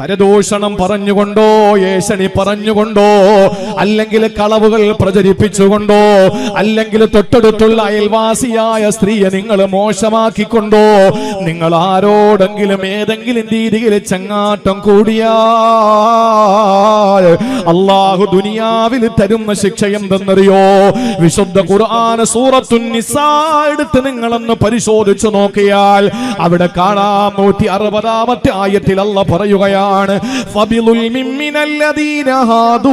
പരദൂഷണം പറഞ്ഞുകൊണ്ടോ ഏഷണി പറഞ്ഞുകൊണ്ടോ അല്ലെങ്കിൽ കളവുകൾ പ്രചരിപ്പിച്ചുകൊണ്ടോ അല്ലെങ്കിൽ തൊട്ടടുത്തുള്ള അയൽവാസിയായ സ്ത്രീയെ നിങ്ങൾ മോശമാക്കിക്കൊണ്ടോ നിങ്ങൾ ആരോടെങ്കിലും ഏതെങ്കിലും രീതിയിൽ ചങ്ങാട്ടം കൂടിയാൽ അല്ലാഹു ദുനിയാവിൽ തരുന്ന ശിക്ഷ എന്തെന്നറിയോ? വിശുദ്ധ ഖുർആൻ സൂറത്തുൻ നിസാ എടുത്ത് നിങ്ങളൊന്ന് പരിശോധിച്ചു നോക്കിയാൽ അവിടെ കാണാം 160-ാമത്തെ ആയത്തിൽ അല്ലാഹു പറയുകയാണ് ഫബിളുൽമിൻ മിനല്ലദീന ഹാദൂ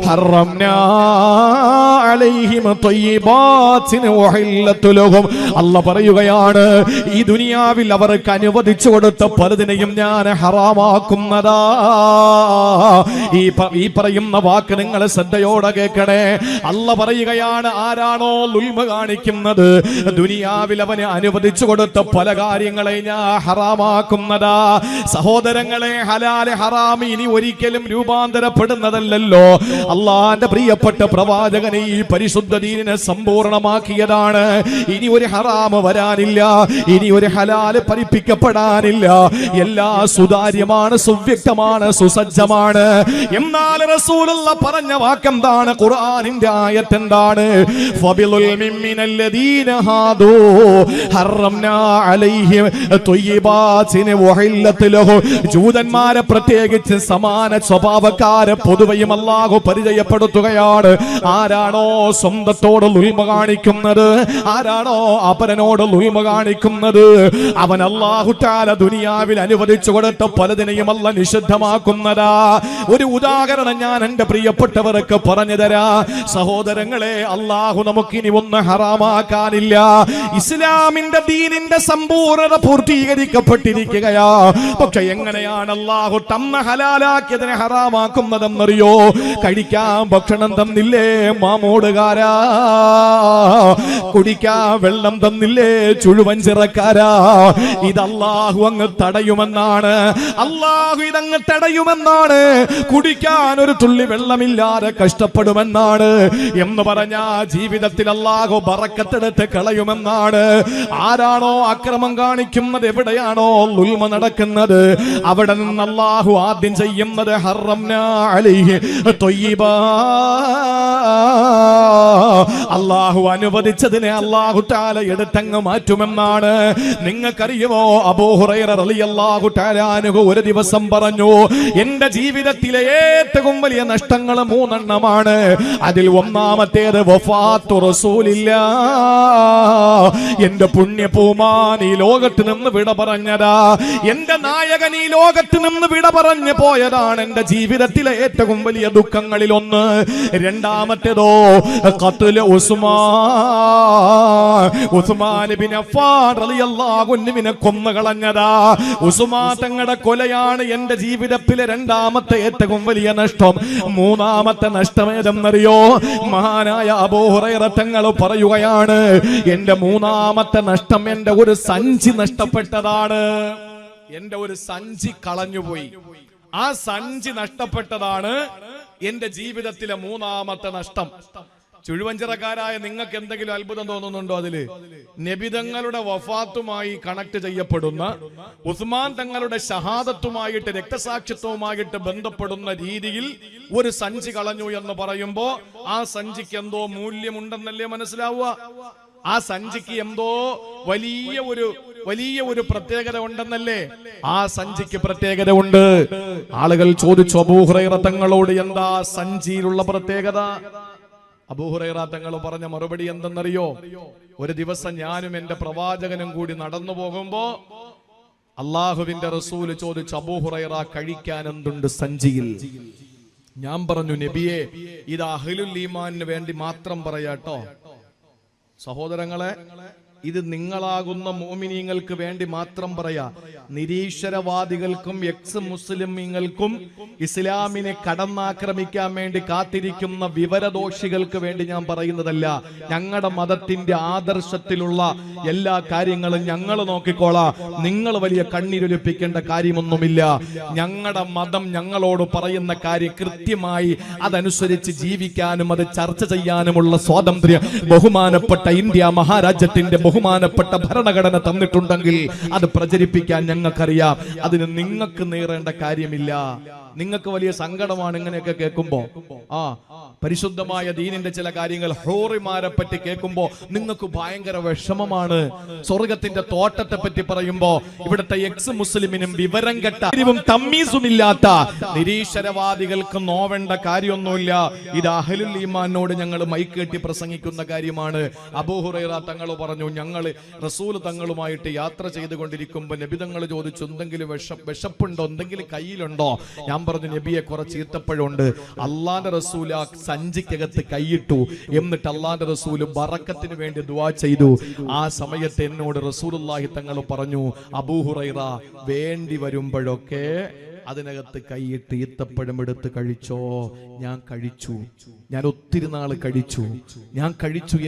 ഹറംനാ അലൈഹിം ത്വയ്യിബാത്തിൻ വഹില്ലതു ലഹും. അല്ലാഹു പറയുകയാണ് ഈ ദുനിയാവിൽ അവർക്ക് അനുവദിച്ചു കൊടുത്ത പലതിനെയും ഞാൻ ഹറാമാക്കുന്നതാ. ഈ പറയുന്ന വാക്ക് നിങ്ങൾ ശ്രദ്ധയോടെ കേൾക്കണേ. അല്ലാഹു പറയുകയാണ് ആരാണോ ദുൽമ കാണിക്കുന്നത് ദുനിയാവിൽ അവന് അനുവദിച്ചു കൊടുത്ത പല കാര്യങ്ങളെ ഞാൻ ഹറാമാക്കുന്നതാ. സഹോദരങ്ങളെ, ഹലാല് ഹറാം ഇനി ഒരിക്കലും രൂപാന്തരപ്പെടുന്നതല്ലല്ലോ. അള്ളാന്റെ പ്രിയപ്പെട്ട പ്രവാചകനെ ഈ പരിശുദ്ധ ദീനിനെ സമ്പൂർണമാക്കിയതാണ്. ഇനി ഒരു ഹറാം വരാനില്ല, ഇനി ഒരു ഹലാല് പരിപ്പിക്കപ്പെടാനില്ല. എല്ലാം സുതാര്യമാണ്, സുവ്യക്തമാണ്, സുസജ്ജമാണ്. എന്നാൽ റസൂലുള്ളാഹി പറഞ്ഞ വാക്കെന്താണ്? ഖുർആനിന്റെ ആയത്ത് എന്താണ്? ഫബിളുൽമിൻ മിനല്ലദീന ഹാദൂ ഹറംനാ അലൈഹിം ത്വയ്യിബാത്തിൻ വഹില്ലതു ലഹു. ജൂതന്മാരെ പ്രത്യേകിച്ച് സമാന സ്വഭാവക്കാരെ പൊതുവെയും അല്ലാഹു പരിചയപ്പെടുത്തുകയാണ്. ആരാണോ സ്വന്തത്തോട് ദുൽമ കാണിക്കുന്നത്, ആരാണോ അപരനോട് ദുൽമ കാണിക്കുന്നത്, അവൻ അല്ലാഹു തആല ദുനിയാവിൽ അനുവദിച്ചു കൊടുത്ത പലതിനെയും അല്ലാഹു നിഷിദ്ധമാക്കുന്നതാ. ഒരു ഉദാഹരണം ഞാൻ എന്റെ പ്രിയപ്പെട്ടവർക്ക് പറഞ്ഞു തരാ. സഹോദരങ്ങളെ, അല്ലാഹു നമുക്കിനി ഒന്നും ഹറാമാക്കാനില്ല. ഇസ്ലാമിന്റെ ദീനിന്റെ സമ്പൂർണ്ണത പൂർത്തീകരിക്കപ്പെട്ടിരിക്കുകയാ. പക്ഷെ എങ്ങനെയാണ് അല്ലാഹു തമ്മ ഹലാലാക്കിയതിനെ ഹറാമാക്കുന്നതെന്നറിയോ? കഴിക്കാൻ ഭക്ഷണം തന്നില്ലേ മാമോടുകാരാ, കുടിക്കാൻ വെള്ളം തന്നില്ലേ ചുഴുവഞ്ചിറക്കാരാ. ഇത് അല്ലാഹു അങ്ങ് തടയുമെന്നാണ്. അല്ലാഹു ഇതങ്ങ് തടയുമെന്നാണ്. കുടിക്കാൻ ഒരു തുള്ളി വെള്ളമില്ലാതെ കഷ്ടപ്പെടുമെന്നാണ് എന്ന് പറഞ്ഞ ജീവിതത്തിൽ അല്ലാഹു ബറക്കത്തെടുത്ത് കളയുമെന്നാണ്. ആരാണോ അക്രമം കാണിക്കുന്നത്, എവിടെയാണോ ദുൽമ നടക്കുന്നത്, അവിടെ നിന്ന് അല്ലാഹു ആദ്യം ചെയ്യുന്നത് ഹറംനാ അലൈഹി ത്വയ്യിബാ. അല്ലാഹു അനുവദിച്ചതിനെ അല്ലാഹു തആല എടുത്തങ്ങ് മാറ്റുമെന്നാണ്. നിങ്ങൾക്കറിയുമോ, അബൂ ഹുറൈറ റളിയല്ലാഹു തആല അൻഹു ഒരു ദിവസം പറഞ്ഞു, എന്റെ ജീവിതത്തിലെ ഏറ്റവും വലിയ നഷ്ടങ്ങൾ 3 എണ്ണമാണ്. അതിൽ ഒന്നാമത്തേത് വഫാത്തു റസൂലില്ലാഹ്. എന്റെ പുണ്യപൂമാൻ ഈ ലോകത്ത് നിന്ന് വിട പറഞ്ഞതാ. എന്റെ നായകൻ ഈ ലോകത്ത് നിന്ന് വിട പറഞ്ഞു പോയതാണ് എന്റെ ജീവിതത്തിലെ ഏറ്റവും വലിയ ദുഃഖങ്ങളിൽ ഒന്ന്. രണ്ടാമത്തേതോ ഖത്ല ഉസ്മാൻ ഇബ്നു അഫ്ഫാൻ റളിയല്ലാഹു അൻഹുവിനെ കൊന്നുകളഞ്ഞതാ. ഉസ്മാൻ തങ്ങളുടെ കൊലയാണ് എന്റെ ജീവിതത്തിലെ രണ്ടാമത്തെ ഏറ്റവും വലിയ നഷ്ടം. മൂന്നാമത്തെ നഷ്ടം ഏതെന്നറിയോ? മഹാനായ അബൂ ഹുറൈറ തങ്ങൾ പറയുകയാണ്, എന്റെ മൂന്നാമത്തെ നഷ്ടം എന്റെ ഒരു സഞ്ചി നഷ്ടപ്പെട്ടതാണ്. എന്റെ ഒരു സഞ്ചി കളഞ്ഞുപോയി. ആ സഞ്ചി നഷ്ടപ്പെട്ടതാണ് എന്റെ ജീവിതത്തിലെ മൂന്നാമത്തെ നഷ്ടം. ചുഴുവഞ്ചിറക്കാരായ നിങ്ങൾക്ക് എന്തെങ്കിലും അത്ഭുതം തോന്നുന്നുണ്ടോ? അതില് നബി തങ്ങളുടെ വഫാത്തുമായി കണക്ട് ചെയ്യപ്പെടുന്ന, ഉസ്മാൻ തങ്ങളുടെ ഷഹാദത്തുമായിട്ട് രക്തസാക്ഷിത്വവുമായിട്ട് ബന്ധപ്പെടുന്ന രീതിയിൽ ഒരു സഞ്ചി കളഞ്ഞു എന്ന് പറയുമ്പോ ആ സഞ്ചിക്ക് എന്തോ മൂല്യമുണ്ടെന്നല്ലേ മനസ്സിലാവുക? ആ സഞ്ചിക്ക് എന്തോ വലിയ ഒരു പ്രത്യേകത ഉണ്ടെന്നല്ലേ? ആ സഞ്ചിക്ക് പ്രത്യേകത ഉണ്ട്. ആളുകൾ ചോദിച്ചു അബൂ ഹുറൈറ തങ്ങളോട്, എന്താ സഞ്ചിയിലുള്ള പ്രത്യേകത? അബൂ ഹുറൈറ തങ്ങൾ പറഞ്ഞ മറുപടി എന്തെന്നറിയോ? ഒരു ദിവസം ഞാനും എന്റെ പ്രവാചകനും കൂടി നടന്നു പോകുമ്പോ അള്ളാഹുവിന്റെ റസൂല് ചോദിച്ചു, അബൂ ഹുറൈറ കഴിക്കാൻ എന്തുണ്ട് സഞ്ചിയിൽ? ഞാൻ പറഞ്ഞു, നബിയെ, ഇത് അഹ്ലുൽ ഈമാനിന് വേണ്ടി മാത്രം പറയാട്ടോ. സഹോദരങ്ങളെ, ഇത് നിങ്ങളാകുന്ന മുഅ്മിനീങ്ങൾക്ക് വേണ്ടി മാത്രം പറയാ. നിരീശ്വരവാദികൾക്കും എക്സ് മുസ്ലിമീങ്ങൾക്കും ഇസ്ലാമിനെ കടന്നാക്രമിക്കാൻ വേണ്ടി കാത്തിരിക്കുന്ന വിവരദോഷികൾക്ക് വേണ്ടി ഞാൻ പറയുന്നതല്ല. ഞങ്ങളുടെ മതത്തിന്റെ ആദർശത്തിലുള്ള എല്ലാ കാര്യങ്ങളും ഞങ്ങൾ നോക്കിക്കോളാം. നിങ്ങൾ വലിയ കണ്ണീരൊലിപ്പിക്കേണ്ട കാര്യമൊന്നുമില്ല. ഞങ്ങളുടെ മതം ഞങ്ങളോട് പറയുന്ന കാര്യം കൃത്യമായി അതനുസരിച്ച് ജീവിക്കാനും അത് ചർച്ച ചെയ്യാനുമുള്ള സ്വാതന്ത്ര്യം ബഹുമാനപ്പെട്ട ഇന്ത്യ മഹാരാജ്യത്തിന്റെ ബഹുമാനപ്പെട്ട ഭരണഘടന തന്നിട്ടുണ്ടെങ്കിൽ അത് പ്രചരിപ്പിക്കാൻ ഞങ്ങൾക്കറിയാം. അതിന് നിങ്ങൾക്ക് നേരേണ്ട കാര്യമില്ല. നിങ്ങൾക്ക് വലിയ സങ്കടമാണ് ഇങ്ങനെയൊക്കെ കേൾക്കുമ്പോ. പരിശുദ്ധമായ ദീനിന്റെ ചില കാര്യങ്ങൾ ഹൂറിമാരെ പറ്റി കേൾക്കുമ്പോ നിങ്ങൾക്ക് ഭയങ്കര വിഷമമാണ്. സ്വർഗത്തിന്റെ തോട്ടത്തെ പറ്റി പറയുമ്പോ ഇവിടുത്തെ എക്സ് മുസ്ലിമിനും വിവരം കെട്ട തമ്മീസുമില്ലാത്ത നിരീശ്വരവാദികൾക്ക് നോവേണ്ട കാര്യമൊന്നുമില്ല. ഇത് അഹ്ലുൽ ഈമാനോട് ഞങ്ങൾ മൈക്ക് കെട്ടി പ്രസംഗിക്കുന്ന കാര്യമാണ്. അബൂ ഹുറൈറ തങ്ങൾ പറഞ്ഞു, ഞങ്ങൾ റസൂൽ തങ്ങളുമായിട്ട് യാത്ര ചെയ്തുകൊണ്ടിരിക്കുമ്പോൾ നബി തങ്ങൾ ചോദിച്ചു, എന്തെങ്കിലും വിശപ്പുണ്ടോ, എന്തെങ്കിലും കയ്യിലുണ്ടോ? ഞാൻ പറഞ്ഞു, നബിയെ കുറച്ച് ഈത്തപ്പഴമുണ്ട്. അള്ളാന്റെ റസൂൽ ആ സഞ്ചിക്കകത്ത് കൈയിട്ടു. എന്നിട്ട് അള്ളാന്റെ റസൂൽ ബറക്കത്തിന് വേണ്ടി ദുആ ചെയ്തു. ആ സമയത്ത് എന്നോട് റസൂലുള്ളാഹി തങ്ങൾ പറഞ്ഞു, അബൂ ഹുറൈറ വേണ്ടി വരുമ്പോഴൊക്കെ അതിനകത്ത് കൈയിട്ട് ഈത്തപ്പഴം എടുത്ത് കഴിച്ചോ. ഞാൻ കഴിച്ചു. ഞാൻ ഒത്തിരി നാൾ കഴിച്ചു.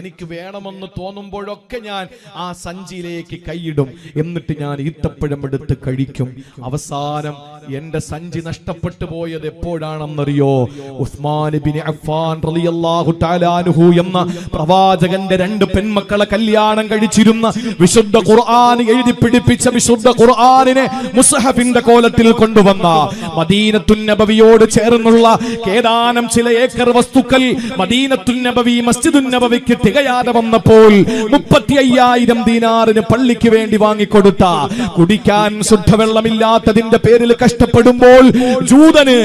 എനിക്ക് വേണമെന്ന് തോന്നുമ്പോഴൊക്കെ ഞാൻ ആ സഞ്ചിയിലേക്ക് കൈയിടും. എന്നിട്ട് ഞാൻ ഈത്തപ്പഴം എടുത്ത് കഴിക്കും. അവസാനം എന്റെ സഞ്ചി നഷ്ടപ്പെട്ടു പോയത് എപ്പോഴാണെന്നറിയോ? ഉസ്മാൻ ഇബ്നു അഫ്ഫാൻ റളിയല്ലാഹു തആല അൻഹു എന്ന പ്രവാചകന്റെ 2 പെൺമക്കളെ കല്യാണം കഴിച്ചിരുന്ന, വിശുദ്ധ ഖുർആൻ എഴുതി പിടിപ്പിച്ച വിശുദ്ധ ഖുർആനിനെ മുസ്ഹഫിന്റെ കോലത്തിൽ കൊണ്ടുവന്ന മദീനത്തുൻ നബവിയോട് ചേർന്നുള്ള ഏതാനും ചില ഏക്കർ വസ്തുക്കൾ മദീനത്തുൻ നബവി മസ്ജിദുൻ നബവിക്ക് തികയാതെ വന്നപ്പോൾ 35,000 ദീനാറിന് പള്ളിക്ക് വേണ്ടി വാങ്ങിക്കൊടുത്ത, കുടിക്കാൻ ശുദ്ധവെള്ളമില്ലാത്തതിന്റെ പേരിൽ കഷ്ടപ്പെടുമ്പോൾ ജൂതന്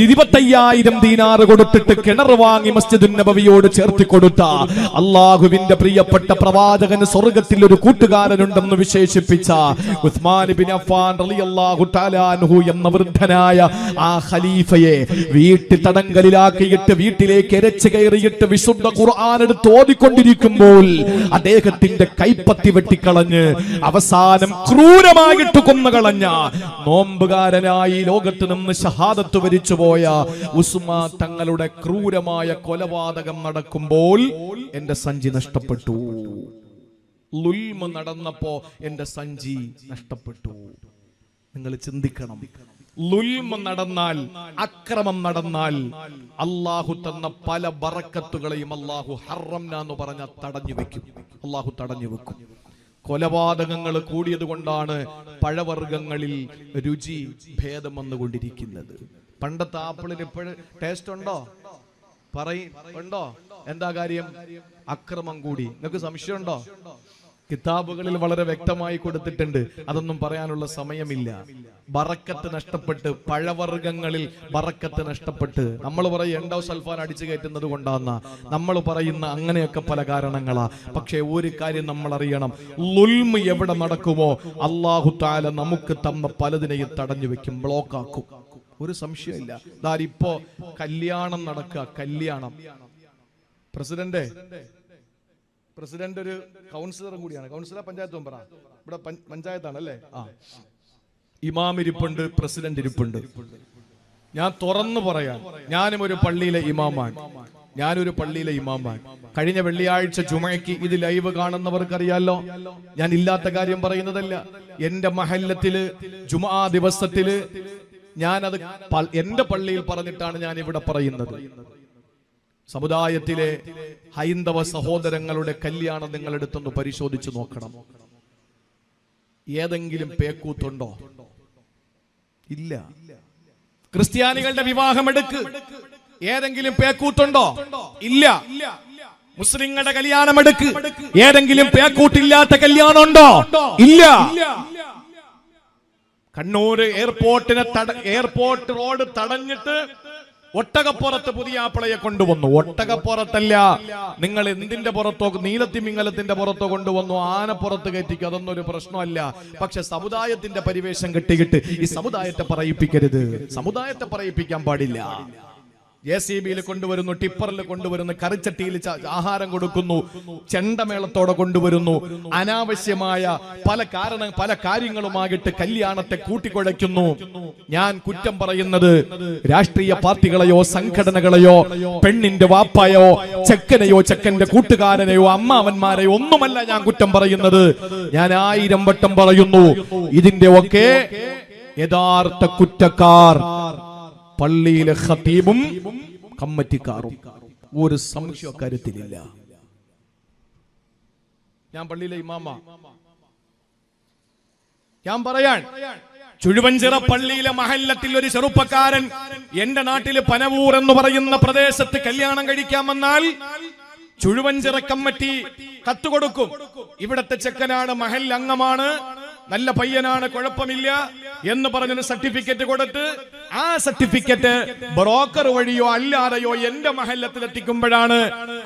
25,000 ദീനാർ കൊടുത്തിട്ട് കിണർ വാങ്ങി മസ്ജിദുൻ നബവിയോട് ചേർത്തി കൊടുത്ത അള്ളാഹുവിന്റെ പ്രിയപ്പെട്ട പ്രവാചകന് സ്വർഗത്തിൽ ഒരു കൂട്ടുകാരനുണ്ടെന്ന് വിശേഷിപ്പിച്ച ഉസ്മാൻ ഇബ്നു അഫ്ഫാൻ റളിയല്ലാഹു തആല അൻഹു എന്ന വൃദ്ധനായ ആ ഖലീഫയെ വീട്ടിൽ തടങ്കലിലാക്കിയിട്ട് വീട്ടിലേക്ക് എരച്ചു കയറിയിട്ട് വിശുദ്ധ ഖുർആൻ എടുത്ത് ഓതിക്കൊണ്ടിരിക്കുമ്പോൾ അദ്ദേഹത്തിന്റെ കൈപ്പത്തി വെട്ടിക്കളഞ്ഞ് അവസാനം ക്രൂരമായിട്ട് കൊന്നുകളഞ്ഞ നോമ്പുകാരനായി ലോകത്ത് നിന്ന് ഷഹാദത്ത് വരിച്ചുപോയ ഉസ്മാൻ തങ്ങളുടെ ക്രൂരമായ കൊലപാതകം നടക്കുമ്പോൾ എന്റെ സഞ്ചി നഷ്ടപ്പെട്ടു. ളുൽമ നടന്നപ്പോ എന്റെ സഞ്ചി നഷ്ടപ്പെട്ടു. നിങ്ങൾ ചിന്തിക്കണം, ളുൽമ നടന്നാൽ, അക്രമം നടന്നാൽ അള്ളാഹു തന്ന പല ബറക്കത്തുകളെയും അള്ളാഹു ഹറംന എന്ന് പറഞ്ഞ തടഞ്ഞു വെക്കും. അള്ളാഹു തടഞ്ഞു വെക്കും. കൊലപാതകങ്ങൾ കൂടിയത് കൊണ്ടാണ് പഴവർഗ്ഗങ്ങളിൽ രുചി ഭേദം വന്നുകൊണ്ടിരിക്കുന്നത്. പണ്ടത്തെ ആപ്പിളിന് ഇപ്പോഴും ടേസ്റ്റ് ഉണ്ടോ? ഉണ്ടോ? എന്താ കാര്യം? അക്രമം കൂടി. നിങ്ങൾക്ക് സംശയമുണ്ടോ? കിതാബുകളിൽ വളരെ വ്യക്തമായി കൊടുത്തിട്ടുണ്ട്. അതൊന്നും പറയാനുള്ള സമയമില്ല. ബറക്കത്ത് നഷ്ടപ്പെട്ട്, പഴവർഗ്ഗങ്ങളിൽ ബറക്കത്ത് നഷ്ടപ്പെട്ട്, നമ്മൾ പറയും എൻഡോ സൽഫാൻ അടിച്ചു കയറ്റുന്നത് കൊണ്ടാന്ന, നമ്മൾ പറയുന്ന അങ്ങനെയൊക്കെ പല കാരണങ്ങളാ. പക്ഷേ ഒരു കാര്യം നമ്മൾ അറിയണം, ളുൽമ് എവിടെ നടക്കുമോ അല്ലാഹു തആല നമുക്ക് തന്ന പലതിനെയും തടഞ്ഞു വെക്കും, ബ്ലോക്കാക്കും. ഒരു സംശയമില്ല. ഇപ്പോ കല്യാണം നടക്കുക. കല്യാണം പ്രസിഡന്റ് ഒരു കൗൺസിലറും കൂടിയാണ്. കൗൺസിലർ പഞ്ചായത്ത് മെമ്പറാ. ഇവിടെ പഞ്ചായത്താണ് അല്ലേ? ഇമാം ഇരിപ്പുണ്ട്, പ്രസിഡന്റ് ഇരിപ്പുണ്ട്. ഞാൻ തുറന്നു പറയാം, ഞാനും ഒരു പള്ളിയിലെ ഇമാമാണ്. കഴിഞ്ഞ വെള്ളിയാഴ്ച ജുമയ്ക്ക് ഇത് ലൈവ് കാണുന്നവർക്കറിയാലോ, ഞാൻ ഇല്ലാത്ത കാര്യം പറയുന്നതല്ല. എന്റെ മഹല്ലത്തില് ജുമാ ദിവസത്തില് ഞാനത് എന്റെ പള്ളിയിൽ പറഞ്ഞിട്ടാണ് ഞാൻ ഇവിടെ പറയുന്നത്. സമുദായത്തിലെ ഹൈന്ദവ സഹോദരങ്ങളുടെ കല്യാണം നിങ്ങൾ എടുത്തൊന്ന് പരിശോധിച്ചു നോക്കണം. ഏതെങ്കിലും പേക്കൂത്തുണ്ടോ? ഇല്ല. ക്രിസ്ത്യാനികളുടെ വിവാഹം എടുക്ക്, ഏതെങ്കിലും പേക്കൂത്തുണ്ടോ? ഇല്ല. മുസ്ലിങ്ങളുടെ കല്യാണം എടുക്ക്, ഏതെങ്കിലും പേക്കൂട്ടില്ലാത്ത കല്യാണം ഉണ്ടോ? ഇല്ല. കണ്ണൂര് എയർപോർട്ട് റോഡ് തടഞ്ഞിട്ട് ഒട്ടകപ്പുറത്ത് പുതിയ ആപ്പിളയെ കൊണ്ടുവന്നു. ഒട്ടകപ്പുറത്തല്ല, നിങ്ങൾ എന്തിന്റെ പുറത്തോ, നീലത്തിമിംഗലത്തിന്റെ പുറത്തോ കൊണ്ടുവന്നു, ആനപ്പുറത്ത് കയറ്റിക്കും, അതൊന്നും ഒരു പ്രശ്നമല്ല. പക്ഷെ സമുദായത്തിന്റെ പരിവേഷം കെട്ടിയിട്ട് ഈ സമുദായത്തെ പറയിപ്പിക്കരുത്. സമുദായത്തെ പറയിപ്പിക്കാൻ പാടില്ല. JCB-യിൽ കൊണ്ടുവരുന്നു, ടിപ്പറിൽ കൊണ്ടുവരുന്നു, കറിച്ചട്ടിയിൽ ആഹാരം കൊടുക്കുന്നു, ചെണ്ടമേളത്തോടെ കൊണ്ടുവരുന്നു, അനാവശ്യമായ പല കാര്യങ്ങളുമായിട്ട് കല്യാണത്തെ കൂട്ടിക്കുഴയ്ക്കുന്നു. ഞാൻ കുറ്റം പറയുന്നത് രാഷ്ട്രീയ പാർട്ടികളെയോ സംഘടനകളെയോ പെണ്ണിന്റെ വാപ്പായോ ചെക്കനെയോ ചെക്കന്റെ കൂട്ടുകാരനെയോ അമ്മാവന്മാരെയോ ഒന്നുമല്ല ഞാൻ കുറ്റം പറയുന്നത്. ഞാൻ 1000 വട്ടം പറയുന്നു, ഇതിന്റെ ഒക്കെ യഥാർത്ഥ കുറ്റക്കാർ പള്ളിയിലെ ഖതീബും കമ്മിറ്റിക്കാരും. ഒരു സംശയ കാര്യത്തിലില്ല. ഞാൻ പള്ളിയിലെ ഇമാമ. ഞാൻ പറയാൻ, ചുഴുവഞ്ചിറ പള്ളിയിലെ മഹല്ലത്തിൽ ഒരു ചെറുപ്പക്കാരൻ എന്റെ നാട്ടില് പനവൂർ എന്ന് പറയുന്ന പ്രദേശത്ത് കല്യാണം കഴിക്കാൻ വന്നാൽ ചുഴുവഞ്ചിറ കമ്മിറ്റി കത്ത് കൊടുക്കും. ഇവിടത്തെ ചെക്കനാണ്, മഹൽ അംഗമാണ്, നല്ല പയ്യനാണ്, കുഴപ്പമില്ല എന്ന് പറഞ്ഞൊരു സർട്ടിഫിക്കറ്റ് കൊടുത്ത് ആ സർട്ടിഫിക്കറ്റ് ബ്രോക്കർ വഴിയോ അല്ലാതെയോ എന്റെ മഹല്ലത്തിൽ എത്തിക്കുമ്പോഴാണ്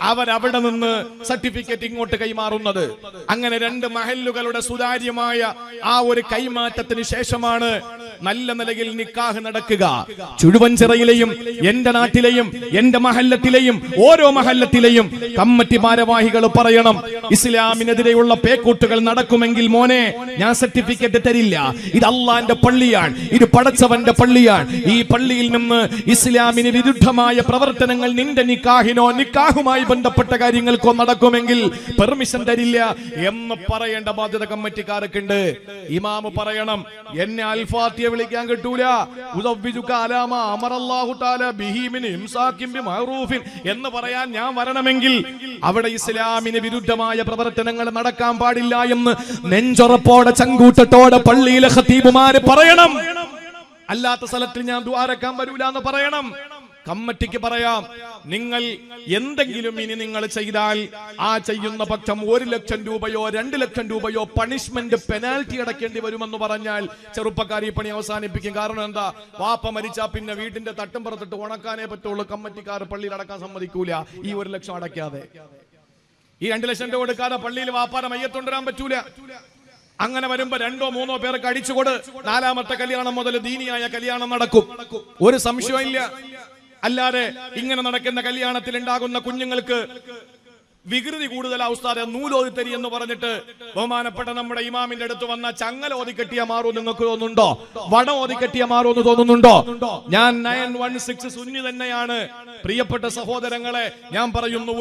അവരവിടെ നിന്ന് സർട്ടിഫിക്കറ്റ് ഇങ്ങോട്ട് കൈമാറുന്നത്. അങ്ങനെ രണ്ട് മഹല്ലുകളുടെ സുതാര്യമായ ആ ഒരു കൈമാറ്റത്തിന് ശേഷമാണ് നല്ല നിലയിൽ നിക്കാഹ് നടക്കുക. ചുഴുവഞ്ചിറയിലെയും എന്റെ നാട്ടിലെയും എന്റെ മഹല്ലത്തിലെയും ഓരോ മഹല്ലത്തിലെയും കമ്മിറ്റി ഭാരവാഹികൾ പറയണം, ഇസ്ലാമിനെതിരെയുള്ള പേക്കൂട്ടുകൾ നടക്കുമെങ്കിൽ മോനെ ഞാൻ സർട്ടിഫിക്കറ്റ് തരില്ല. ഇത് അള്ളാന്റെ പള്ളിയാണ്, ഇത് പടച്ചവന്റെ പള്ളിയാണ്. ഈ പള്ളിയിൽ നിന്ന് ഇസ്ലാമിന് വിരുദ്ധമായ പ്രവർത്തനങ്ങൾ നിന്റെ നിക്കാഹിനോ നിക്കാഹുമായി ബന്ധപ്പെട്ട കാര്യങ്ങൾക്കോ നടക്കുമെങ്കിൽ പെർമിഷൻ തരില്ല എന്ന് പറയേണ്ട ബാധ്യത കമ്മിറ്റിക്കാർക്കുണ്ട്. ഇമാമ് പറയണം, എന്നെ അൽഫാത്തിയ വിളിക്കാൻ കിട്ടൂല, എന്ന് പറയാൻ ഞാൻ വരണമെങ്കിൽ അവിടെ ഇസ്ലാമിന് വിരുദ്ധമായ പ്രവർത്തനങ്ങൾ നടക്കാൻ പാടില്ല എന്ന് നെഞ്ചുറപ്പോടെ ചങ്കൂട്ടത്തോടെ പള്ളിയിലെ ഖതീബുമാര് പറയണം. അല്ലാത്ത സ്ഥലത്തിൽ ഞാൻ ദുആരക്കാൻ വരൂല എന്ന് പറയണം. കമ്മിറ്റിക്ക് പറയാം, നിങ്ങൾ എന്തെങ്കിലും ഇനി നിങ്ങൾ ചെയ്താൽ ആ ചെയ്യുന്ന പക്ഷം 1 ലക്ഷം രൂപയോ 2 ലക്ഷം രൂപയോ പണിഷ്മെന്റ് പെനാൽറ്റി അടക്കേണ്ടി വരുമെന്ന് പറഞ്ഞാൽ ചെറുപ്പക്കാർ ഈ പണി അവസാനിപ്പിക്കും. കാരണം എന്താ, വാപ്പ മരിച്ചാ പിന്നെ വീടിന്റെ തട്ടും പുറത്തിട്ട് ഉണക്കാനേ പറ്റുള്ളൂ. കമ്മിറ്റിക്കാർ പള്ളിയിൽ അടക്കാൻ സമ്മതിക്കൂല ഈ 1 ലക്ഷം അടയ്ക്കാതെ. ഈ 2 ലക്ഷം രൂപ കൊടുക്കാതെ പള്ളിയിൽ വാപ്പാരെ മയ്യത്തുകൊണ്ടുവരാൻ പറ്റൂല. അങ്ങനെ വരുമ്പോ 2-3 പേർക്ക് അടിച്ചുകൊട് 4ാമത്തെ കല്യാണം മുതൽ ദീനിയായ കല്യാണം നടക്കും, ഒരു സംശയമില്ല. അല്ലാതെ ഇങ്ങനെ നടക്കുന്ന കല്യാണത്തിൽ ഉണ്ടാകുന്ന കുഞ്ഞുങ്ങൾക്ക് വികൃതി കൂടുതൽ ഉസ്താദെ നൂലോതി തരി എന്ന് പറഞ്ഞിട്ട് ബഹുമാനപ്പെട്ട നമ്മുടെ ഇമാമിന്റെ അടുത്ത് വന്ന ചങ്ങല ഓതി കെട്ടിയ മാറൂ നിങ്ങൾക്ക് തോന്നുന്നുണ്ടോ? വട ഓതി കെട്ടിയ മാറൂ എന്ന് തോന്നുന്നുണ്ടോ? ഞാൻ 916 സുന്നി തന്നെയാണ്. പ്രിയപ്പെട്ട സഹോദരങ്ങളെ, ഞാൻ പറയുന്നു,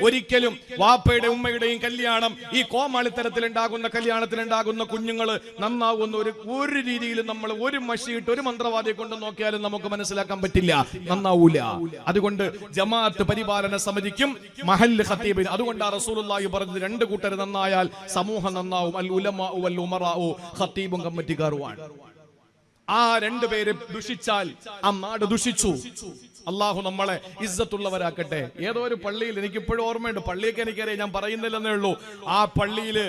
ഒരിക്കലും വാപ്പയുടെ ഉമ്മയുടെയും കല്യാണം ഈ കോമാളിത്തരത്തിൽ ഉണ്ടാകുന്ന കല്യാണത്തിൽ ഉണ്ടാകുന്ന കുഞ്ഞുങ്ങൾ നന്നാകുന്ന ഒരു രീതിയിലും നമ്മൾ ഒരു മഷിയിട്ട് ഒരു മന്ത്രവാദിയെ കൊണ്ട് നോക്കിയാലും നമുക്ക് മനസ്സിലാക്കാൻ പറ്റില്ല, നന്നാവൂല. അതുകൊണ്ട് ജമാഅത്ത് പരിപാലന സമിതിക്കും മഹല്ല് ഖതീബിന്, അതുകൊണ്ടാണ് റസൂലുള്ളാഹി പറഞ്ഞത് 2 കൂട്ടർ നന്നായാൽ സമൂഹം നന്നാവും. അൽ ഉലമാഉ വൽ ഉമറാഉ, ഖതീബും കമ്മിറ്റിക്കാരുമാണ്. ആ 2 പേര് ദുഷിച്ചാൽ ആ നാട് ദുഷിച്ചു. അള്ളാഹു നമ്മളെ ഇസ്സത്തുള്ളവരാക്കട്ടെ. ഏതോ ഒരു പള്ളിയിൽ, എനിക്കിപ്പോഴും ഓർമ്മയുണ്ട്, പള്ളിയൊക്കെ എനിക്കറിയാം, ഞാൻ പറയുന്നില്ലെന്നേ ഉള്ളൂ. ആ പള്ളിയില്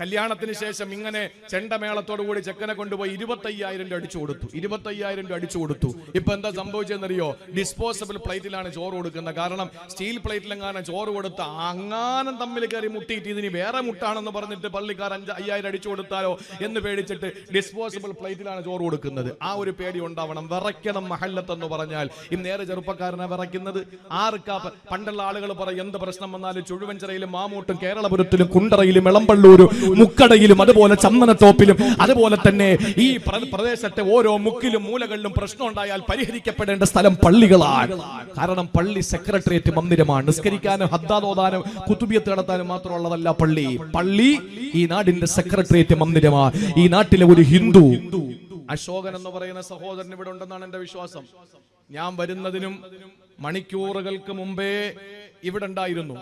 കല്യാണത്തിന് ശേഷം ഇങ്ങനെ ചെണ്ടമേളത്തോടു കൂടി ചെക്കനെ കൊണ്ടുപോയി 25,000 രൂപ അടിച്ചു കൊടുത്തു. 25,000 രൂപ അടിച്ചു കൊടുത്തു. ഇപ്പൊ എന്താ സംഭവിച്ചെന്നറിയോ? ഡിസ്പോസബിൾ പ്ലേറ്റിലാണ് ചോറ് കൊടുക്കുന്നത്. കാരണം സ്റ്റീൽ പ്ലേറ്റിലെങ്ങാനും ചോറ് കൊടുത്ത അങ്ങാനും തമ്മിൽ കയറി മുട്ടിയിട്ട് ഇതിന് വേറെ മുട്ടാണെന്ന് പറഞ്ഞിട്ട് പള്ളിക്കാർ 5,000 അടിച്ചു കൊടുത്താലോ എന്ന് പേടിച്ചിട്ട് ഡിസ്പോസബിൾ പ്ലേറ്റിലാണ് ചോറ് കൊടുക്കുന്നത്. ആ ഒരു പേടി ഉണ്ടാവണം. വിറയ്ക്കണം മഹല്ലത്തെന്ന് പറഞ്ഞാൽ. ഇന്ന് നേരെ ചെറുപ്പക്കാരനെ വിറയ്ക്കുന്നത് ആർക്കാ? പണ്ടുള്ള ആളുകൾ പറയും, എന്ത് പ്രശ്നം വന്നാലും ചുഴുവഞ്ചിറയിലും മാമൂട്ടും കേരളപുരത്തിലും കുണ്ടറയിലും എളമ്പള്ളൂരും മുക്കടയിലും അതുപോലെ ചന്ദനത്തോപ്പിലും അതുപോലെ തന്നെ ഈ പ്രദേശത്തെ ഓരോ മുക്കിലും മൂലകളിലും പ്രശ്നം ഉണ്ടായാൽ പരിഹരിക്കപ്പെടേണ്ട സ്ഥലം പള്ളികളാണ്. കാരണം പള്ളി സെക്രട്ടേറിയറ്റ് മന്ദിരമാണ്. നിസ്കരിക്കാനും ഹദ്ദാദോദാനും കുത്തുബിയത്ത് നടത്താനും മാത്രമുള്ളതല്ല പള്ളി. പള്ളി ഈ നാടിന്റെ സെക്രട്ടേറിയറ്റ് മന്ദിരമാണ്. ഈ നാട്ടിലെ ഒരു ഹിന്ദു അശോകൻ എന്ന് പറയുന്ന സഹോദരൻ ഇവിടെ ഉണ്ടെന്നാണ് എന്റെ വിശ്വാസം. ഞാൻ വരുന്നതിനും മണിക്കൂറുകൾക്ക് മുമ്പേ ഇവിടെ ഉണ്ടായിരുന്നു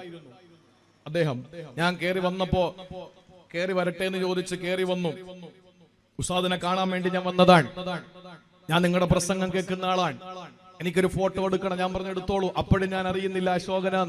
അദ്ദേഹം. ഞാൻ കയറി വന്നപ്പോ കേറി വരട്ടെ എന്ന് ചോദിച്ച് കേറി വന്നു. ഉസ്താദിനെ കാണാൻ വേണ്ടി ഞാൻ വന്നതാണ്. ഞാൻ നിങ്ങളുടെ പ്രസംഗം കേൾക്കുന്ന ആളാണ്. എനിക്കൊരു ഫോട്ടോ എടുക്കണം. ഞാൻ പറഞ്ഞു എടുത്തോളൂ. അപ്പോഴും ഞാൻ അറിയുന്നില്ല അശോകനാൻ.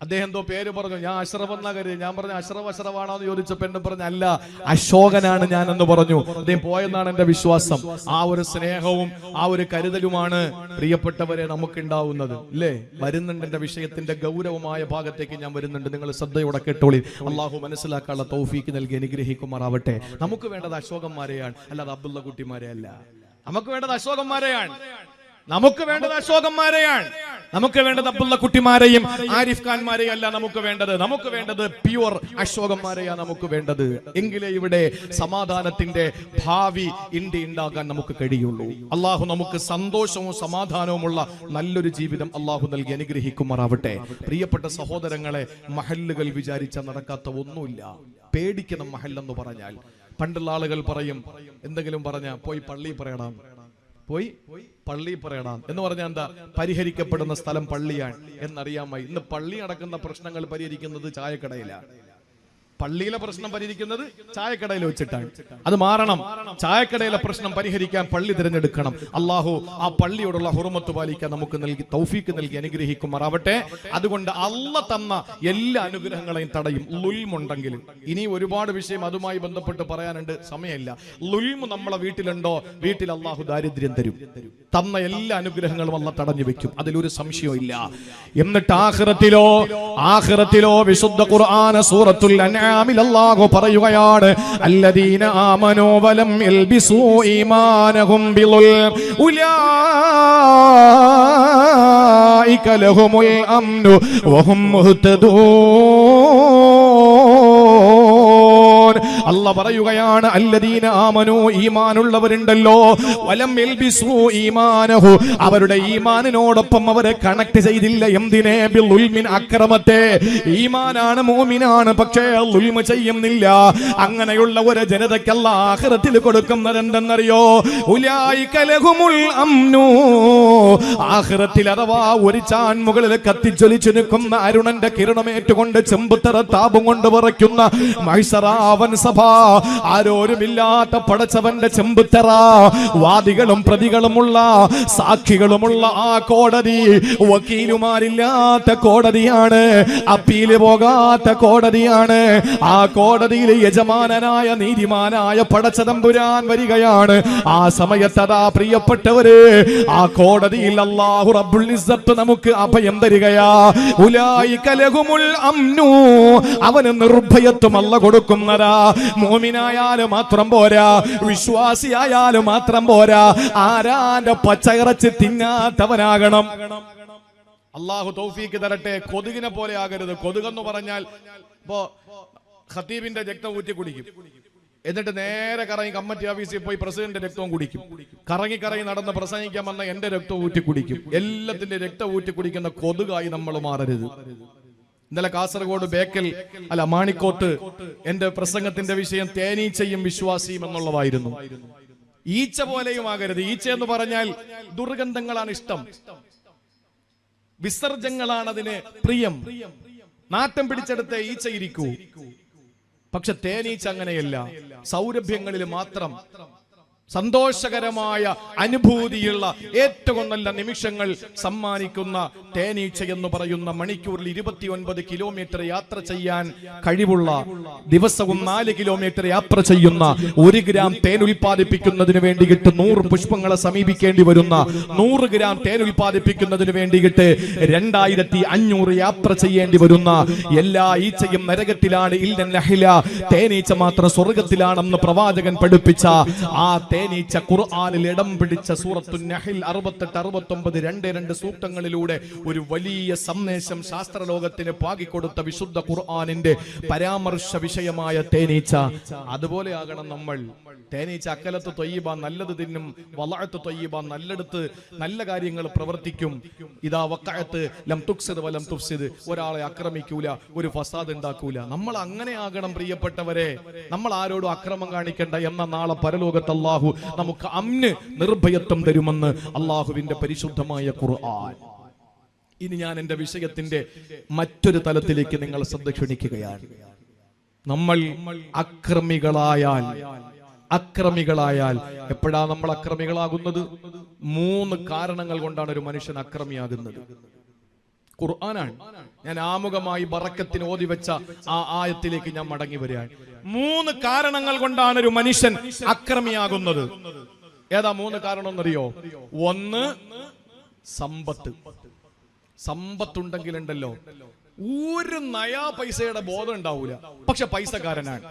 അദ്ദേഹം എന്തോ പേര് പറഞ്ഞു. ഞാൻ അഷ്റഫ് എന്നാ കരുതി. ഞാൻ പറഞ്ഞു അഷ്റഫാണോ എന്ന് ചോദിച്ചപ്പോ എന്നെ പറഞ്ഞു അല്ല, അശോകനാണ് ഞാൻ എന്ന് പറഞ്ഞു. അദ്ദേഹം പോയെന്നാണ് എന്റെ വിശ്വാസം. ആ ഒരു സ്നേഹവും ആ ഒരു കരുതലുമാണ് പ്രിയപ്പെട്ടവരെ നമുക്കുണ്ടാവുന്നത്, അല്ലേ? വരുന്നുണ്ട്. എന്റെ വിഷയത്തിന്റെ ഗൗരവമായ ഭാഗത്തേക്ക് ഞാൻ വരുന്നുണ്ട്. നിങ്ങൾ ശ്രദ്ധയോടെ കേട്ടോളി. അള്ളാഹു മനസ്സിലാക്കാനുള്ള തൗഫീക്ക് നൽകി അനുഗ്രഹിക്കുമാറാവട്ടെ. നമുക്ക് വേണ്ടത് അശോകന്മാരെയാണ്, അല്ലാതെ അബ്ദുള്ള കുട്ടിമാരെ അല്ല. നമുക്ക് വേണ്ടത് അശോകന്മാരെയാണ്. നമുക്ക് വേണ്ടത് അശോകന്മാരെയാണ്. നമുക്ക് വേണ്ടത് അബ്ദുള്ള കുട്ടിമാരെയും ആരിഫ് ഖാൻമാരെയും അല്ല നമുക്ക് വേണ്ടത്. നമുക്ക് വേണ്ടത് പ്യുവർ അശോകന്മാരെയാണ് നമുക്ക് വേണ്ടത്. എങ്കിലേ ഇവിടെ സമാധാനത്തിന്റെ ഭാവി ഇന്ത്യ ഉണ്ടാകാൻ നമുക്ക് കഴിയുള്ളൂ. അള്ളാഹു നമുക്ക് സന്തോഷവും സമാധാനവുമുള്ള നല്ലൊരു ജീവിതം അള്ളാഹു നൽകി അനുഗ്രഹിക്കുമാറാവട്ടെ. പ്രിയപ്പെട്ട സഹോദരങ്ങളെ, മഹല്ലുകൾ വിചാരിച്ച നടക്കാത്ത ഒന്നുമില്ല. പേടിക്കണം മഹല്ലെന്ന് പറഞ്ഞാൽ. പണ്ടുള്ള ആളുകൾ പറയും, എന്തെങ്കിലും പറഞ്ഞ പോയി പള്ളി പറയണം. പോയി പള്ളി പറയണം എന്ന് പറഞ്ഞാൽ എന്താ? പരിഹരിക്കപ്പെടുന്ന സ്ഥലം പള്ളിയാണ് എന്നറിയാമായി. ഇന്ന് പള്ളി അടക്കുന്ന പ്രശ്നങ്ങൾ പരിഹരിക്കുന്നത് ചായക്കടയിലാണ്. പള്ളിയിലെ പ്രശ്നം പരിഹരിക്കുന്നത് ചായക്കടയിൽ വെച്ചിട്ടാണ്. അത് മാറണം. ചായക്കടയിലെ പ്രശ്നം പരിഹരിക്കാൻ പള്ളി തിരഞ്ഞെടുക്കണം. അള്ളാഹു ആ പള്ളിയോടുള്ള ഹുർമത്ത് പാലിക്കാൻ നമുക്ക് നൽകി തൗഫീക്ക് നൽകി അനുഗ്രഹിക്കുമാറാവട്ടെ. അതുകൊണ്ട് അള്ള തന്ന എല്ലാ അനുഗ്രഹങ്ങളെയും തടയും ലുൽമുണ്ടെങ്കിൽ. ഇനി ഒരുപാട് വിഷയം അതുമായി ബന്ധപ്പെട്ട് പറയാനുണ്ട്, സമയമില്ല. ലുൽമ് നമ്മളെ വീട്ടിലുണ്ടോ? വീട്ടിൽ അള്ളാഹു ദാരിദ്ര്യം തരും. തന്ന എല്ലാ അനുഗ്രഹങ്ങളും അള്ള തടഞ്ഞു വെക്കും, അതിലൊരു സംശയവും ഇല്ല. എന്നിട്ട് ആഖിറത്തിലോ വിശുദ്ധ ഖുർആന സൂറത്തുൽ അൻആമിൽ അല്ലാഹു പറയുകയാണ്, അല്ലദീന ആമനൂ വലം യൽബിസൂ ഈമാനഹും ബിളുൽം ഉലൈക ലഹുമുൽ അംനു വഹും മുഹ്തദൂൻ. അല്ലാഹു പറയുകയാണ്, അല്ലദീന ആമനൂ, ഈമാനുള്ളവരുണ്ടല്ലോ, വലം യൽബിസൂ ഈമാനഹു, അവരുടെ ഈമാനിനോടൊപ്പം അവരെ കണക്ട് ചെയ്തില്ല. എന്തിനെ? ബിളുൽമിൻ, അക്രമത്തെ. ഈമാനാണ്, മുഅ്മിനാണ്, പക്ഷേ ളുൽമ ചെയ്യുന്നില്ല. അങ്ങനെയുള്ള ഒരു ജനതയ്ക്ക് അല്ലാഹു ആഖിറത്തിൽ കൊടുക്കുന്നത് എന്തെന്നറിയോ? ഉലൈക ലഹുമുൽ അംനു. ആഖിറത്തിൽ അഥവാ ഒരു ചാൻ മുകളിൽ കത്തിജ്വലിച്ചു നിൽക്കുന്ന അരുണന്റെ കിരണമേറ്റുകൊണ്ട് ചെമ്പുത്തറ താപം കൊണ്ട് വിറയ്ക്കുന്ന മഹ്ശറാവൻ സഭ, ആരോരുമില്ലാത്ത പടച്ചവന്റെ ചെമ്പുത്തറ, വാദികളും പ്രതികളുമുള്ള സാക്ഷികളുമുള്ള ആ കോടതി, വക്കീലുമാരില്ലാത്ത കോടതിയാണ്, അപ്പീല് പോകാത്ത കോടതിയാണ്. ആ കോടതിയിൽ യജമാനനായ നീതിമാനായ പടച്ചതമ്പുരാൻ വരികയാണ്. ആ സമയത്തതാ പ്രിയപ്പെട്ടവര്, ആ കോടതിയിൽ അല്ലാഹു റബ്ബുൽ ഇസ്സത്ത് നമുക്ക് അഭയം തരികയാ. ഉലൈക ലഹുമുൽ അംനു, അവന് നിർഭയത്വം അല്ല കൊടുക്കുന്നതാ. മുഅ്മിനായാലും മാത്രം പോരാ, വിശ്വാസിയായാലും മാത്രം പോരാ, ആരാന്റെ പച്ചയിറച്ചി തിന്നാത്തവനാകണം. അള്ളാഹു തൗഫീക്ക് തരട്ടെ. കൊതുകിനെ പോലെ ആകരുത്. കൊതുകെന്ന് പറഞ്ഞാൽ ഇപ്പോ ഖത്തീബിന്റെ രക്തം ഊറ്റി കുടിക്കും, എന്നിട്ട് നേരെ കറങ്ങി കമ്മിറ്റി ഓഫീസിൽ പോയി പ്രസിഡന്റ് രക്തവും കുടിക്കും. കറങ്ങി നടന്ന് പ്രസംഗിക്കാൻ വന്ന എന്റെ രക്തം ഊറ്റി കുടിക്കും. എല്ലാത്തിന്റെ രക്തം ഊറ്റി കുടിക്കുന്ന കൊതുകായി നമ്മൾ മാറരുത്. ഇന്നലെ കാസർഗോഡ് ബേക്കൽ മാണിക്കോട്ട് എന്റെ പ്രസംഗത്തിന്റെ വിഷയം തേനീച്ചയും വിശ്വാസിയും എന്നുള്ളതായിരുന്നു. ഈച്ച പോലെയും ആകരുത്. ഈച്ച എന്ന് പറഞ്ഞാൽ ദുർഗന്ധങ്ങളാണ് ഇഷ്ടം, വിസർജങ്ങളാണ് അതിന് പ്രിയം. നാറ്റം പിടിച്ചെടുത്ത് ഈച്ച ഇരിക്കൂ. പക്ഷെ തേനീച്ച അങ്ങനെയല്ല. സൗരഭ്യങ്ങളിൽ മാത്രം സന്തോഷകരമായ അനുഭൂതിയുള്ള ഏറ്റവും നല്ല നിമിഷങ്ങൾ സമ്മാനിക്കുന്ന തേനീച്ച എന്ന് പറയുന്ന മണിക്കൂറിൽ 29 കിലോമീറ്റർ യാത്ര ചെയ്യാൻ കഴിവുള്ള, ദിവസവും 4 കിലോമീറ്റർ യാത്ര ചെയ്യുന്ന, 1 ഗ്രാം തേൻ ഉൽപ്പാദിപ്പിക്കുന്നതിന് വേണ്ടിയിട്ട് 100 പുഷ്പങ്ങളെ സമീപിക്കേണ്ടി വരുന്ന, 100 ഗ്രാം തേൻ ഉൽപ്പാദിപ്പിക്കുന്നതിന് വേണ്ടിയിട്ട് 2500 യാത്ര ചെയ്യേണ്ടി വരുന്ന, എല്ലാ ഈച്ചയും നരകത്തിലാണ്, തേനീച്ച മാത്രം സ്വർഗത്തിലാണെന്ന് പ്രവാചകൻ പഠിപ്പിച്ച ആ തേനീച്ച ഖുർആനിൽ ഇടം പിടിച്ച സൂറത്തുൻ നഹ്ൽ 68, 69 2 സൂക്തങ്ങളിലൂടെ ഒരു വലിയ സന്ദേശം ശാസ്ത്രലോകത്തിന് പാകിക്കൊടുത്ത വിശുദ്ധ ഖുർആനിന്റെ പരാമർശ വിഷയമായ തേനീച്ച. അതുപോലെ ആകണം നമ്മൾ. തേനീച്ച അക്കലത്ത് ത്വയ്യിബ, നല്ലത് തിന്നും, വളഅത്ത് ത്വയ്യിബ, നല്ലടുത്ത് നല്ല കാര്യങ്ങൾ പ്രവർത്തിക്കും. ഇദാ വഖഅത്ത് ലം തുക്സിദ് വലം തുഫ്സിദ്, ഒരാളെ ആക്രമിക്കൂല, ഒരു ഫസാദ് ഉണ്ടാക്കൂല. നമ്മൾ അങ്ങനെ ആകണം പ്രിയപ്പെട്ടവരെ. നമ്മൾ ആരോടും അക്രമം കാണിക്കണ്ട എന്ന നാളെ പരലോകത്ത് അല്ലാഹു നമുക്ക് അമ്ന്, നിർഭയത്വം തരുമെന്ന് അല്ലാഹുവിന്റെ പരിശുദ്ധമായ ഖുർആൻ. ഇനി ഞാൻ എന്റെ വിഷയത്തിന്റെ മറ്റൊരു തലത്തിലേക്ക് നിങ്ങൾ ശ്രദ്ധ ക്ഷണിക്കുകയാണ്. നമ്മൾ അക്രമികളായാൽ എപ്പോഴാ നമ്മൾ അക്രമികളാകുന്നത്? 3 കാരണങ്ങൾ കൊണ്ടാണ് ഒരു മനുഷ്യൻ അക്രമിയാകുന്നത്. ഖുർആനാണ്. ഞാൻ ആമുഖമായി ബറക്കത്തിന് ഓതി വെച്ച ആ ആയത്തിലേക്ക് ഞാൻ മടങ്ങി വരികയാണ്. 3 കാരണങ്ങൾ കൊണ്ടാണ് ഒരു മനുഷ്യൻ അക്രമിയാകുന്നത്. ഏതാ 3 കാരണം എന്നറിയോ? 1, സമ്പത്തുണ്ടെങ്കിൽ ഉണ്ടല്ലോ ഒരു നയാ പൈസയുടെ ബോധം ഉണ്ടാവൂല, പക്ഷെ പൈസക്കാരനാണ്,